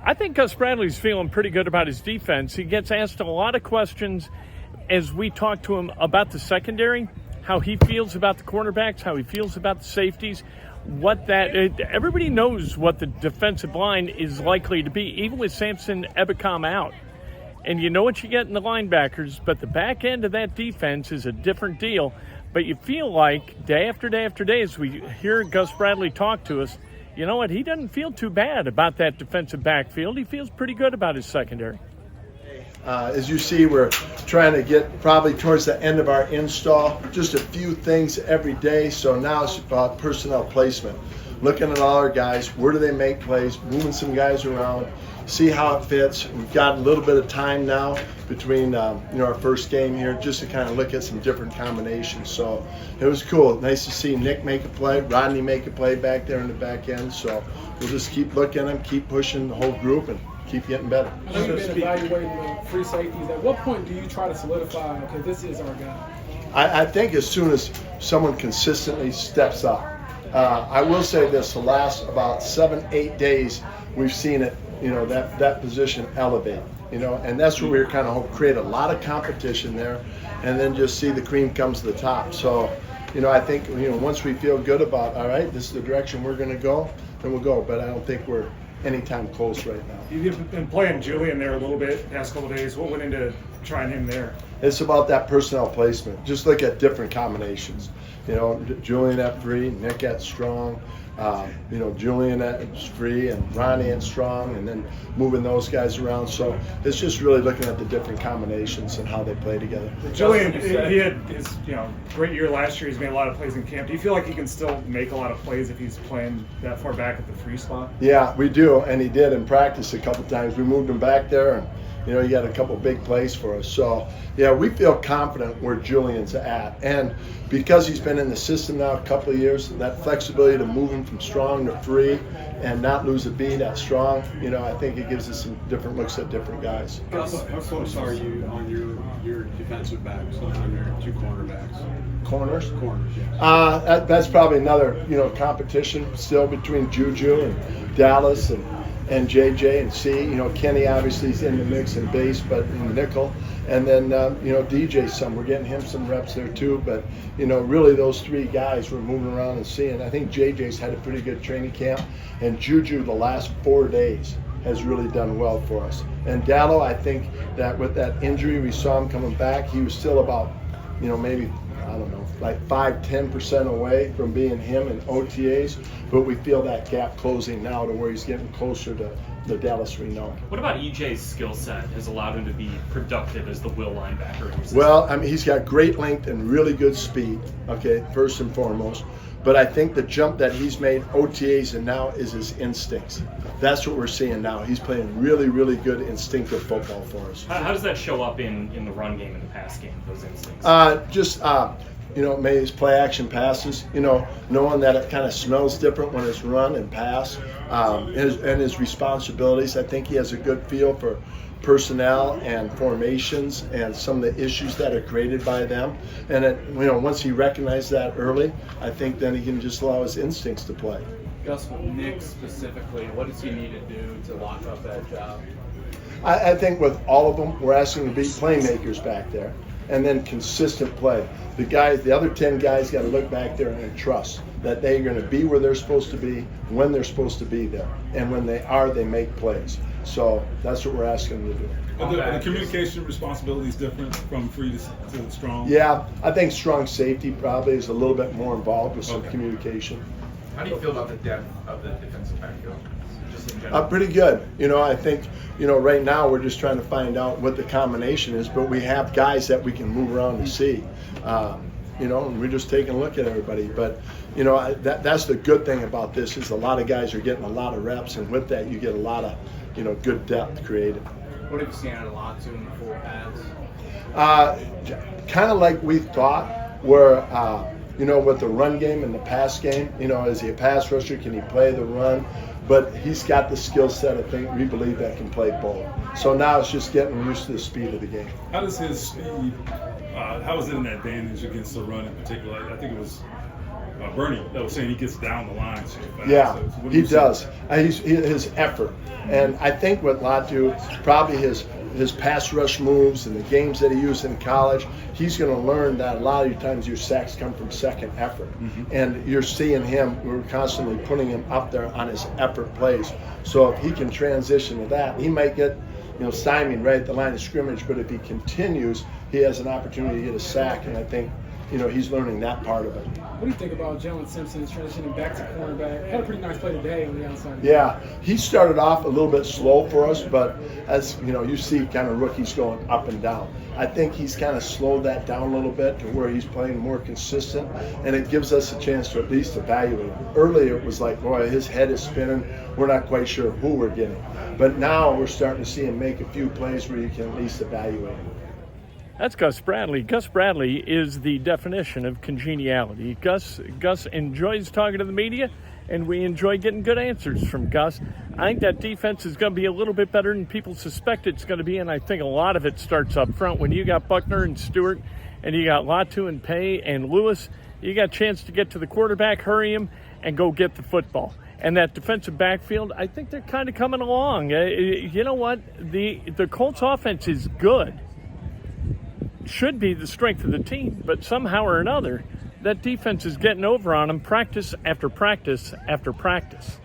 I think Gus Bradley's feeling pretty good about his defense. He gets asked a lot of questions as we talk to him about the secondary, how he feels about the cornerbacks, how he feels about the safeties, everybody knows what the defensive line is likely to be, even with Samson Ebukam out. And you know what you get in the linebackers, but the back end of that defense is a different deal. But you feel like day after day after day, as we hear Gus Bradley talk to us, you know what, he doesn't feel too bad about that defensive backfield. He feels pretty good about his secondary. As you see, we're trying to get probably towards the end of our install, just a few things every day. So now it's about personnel placement. Looking at all our guys, where do they make plays, moving some guys around, see how it fits. We've got a little bit of time now between our first game here just to kind of look at some different combinations. So it was cool. Nice to see Nick make a play, Rodney make a play back there in the back end. So we'll just keep looking at them, keep pushing the whole group, and keep getting better. I know you've been evaluating the free safeties. At what point do you try to solidify, okay, this is our guy? I think as soon as someone consistently steps up. I will say this, the last about 7-8 days, we've seen it, that position elevate, and that's where we're kind of create a lot of competition there, and then just see the cream comes to the top. So, I think, once we feel good about, all right, this is the direction we're going to go, then we'll go. But I don't think we're anytime close right now. You've been playing Julian there a little bit the past couple of days. What went into trying him there? It's about that personnel placement. Just look at different combinations. Julian at free, Nick at strong, Julian at free, and Ronnie at strong, and then moving those guys around. So it's just really looking at the different combinations and how they play together. Julian, he had his great year last year. He's made a lot of plays in camp. Do you feel like he can still make a lot of plays if he's playing that far back at the free spot? Yeah, we do, and he did in practice a couple times. We moved him back there, and he got a couple big plays for us. So, yeah, we feel confident where Julian's at. And because he's been in the system now a couple of years, that flexibility to move him from strong to free and not lose a beat at strong, I think it gives us some different looks at different guys. Gus, how close are you on your defensive backs, on your two cornerbacks? Corners? Corners, yes. That's probably another, competition still between Juju and Dallas and JJ and C. Kenny obviously is in the mix in base, but in nickel. And then, DJ we're getting him some reps there too. But, really those three guys we're moving around and seeing. I think JJ's had a pretty good training camp. And Juju the last 4 days has really done well for us. And Dallo, I think that with that injury, we saw him coming back. He was still about, maybe, I don't know, like 5-10% away from being him in OTAs, but we feel that gap closing now to where he's getting closer to the Dallas we know. What about EJ's skill set has allowed him to be productive as the will linebacker? Well, he's got great length and really good speed, okay, first and foremost. But I think the jump that he's made OTAs and now is his instincts. That's what we're seeing now. He's playing really, really good instinctive football for us. How does that show up in the run game and the pass game, those instincts? Maybe his play action passes, knowing that it kind of smells different when it's run and pass, and his responsibilities. I think he has a good feel for personnel and formations and some of the issues that are created by them. And once he recognizes that early, I think then he can just allow his instincts to play. Gus, with Nick specifically, what does he need to do to lock up that job? I think with all of them, we're asking them to be playmakers back there, and then consistent play. The other 10 guys got to look back there and trust that they're going to be where they're supposed to be when they're supposed to be there, and when they are, they make plays. So that's what we're asking them to do. Are the communication responsibilities different from free to strong? Yeah, I think strong safety probably is a little bit more involved with some communication. How do you feel about the depth of the defensive backfield, just in general? Pretty good. I think, right now we're just trying to find out what the combination is, but we have guys that we can move around and see. And we're just taking a look at everybody. But, that's the good thing about this is a lot of guys are getting a lot of reps, and with that you get a lot of, good depth created. What have you seen out a lot too in the full pads? Kind of like we thought, where with the run game and the pass game, is he a pass rusher? Can he play the run? But he's got the skill set, I think, we believe that can play both. So now it's just getting used to the speed of the game. How does his speed, how is it an advantage against the run in particular? I think it was Bernie that was saying he gets down the line so fast. Yeah, so he does. His effort. And I think with Latu, probably his pass rush moves and the games that he used in college, he's going to learn that a lot of times your sacks come from second effort. And you're seeing him, we're constantly putting him up there on his effort plays. So if he can transition to that, he might get stymied right at the line of scrimmage, but if he continues, he has an opportunity to get a sack, and I think he's learning that part of it. What do you think about Jalen Simpson transitioning back to cornerback? Had a pretty nice play today on the outside. Yeah, he started off a little bit slow for us, but as you see kind of rookies going up and down. I think he's kind of slowed that down a little bit to where he's playing more consistent, and it gives us a chance to at least evaluate him. Earlier it was like, boy, his head is spinning. We're not quite sure who we're getting. But now we're starting to see him make a few plays where you can at least evaluate him. That's Gus Bradley. Gus Bradley is the definition of congeniality. Gus enjoys talking to the media, and we enjoy getting good answers from Gus. I think that defense is going to be a little bit better than people suspect it's going to be, and I think a lot of it starts up front. When you got Buckner and Stewart, and you got Latu and Pay and Lewis, you got a chance to get to the quarterback, hurry him, and go get the football. And that defensive backfield, I think they're kind of coming along. You know what? The Colts offense is good. Should be the strength of the team, but somehow or another, that defense is getting over on them practice after practice after practice.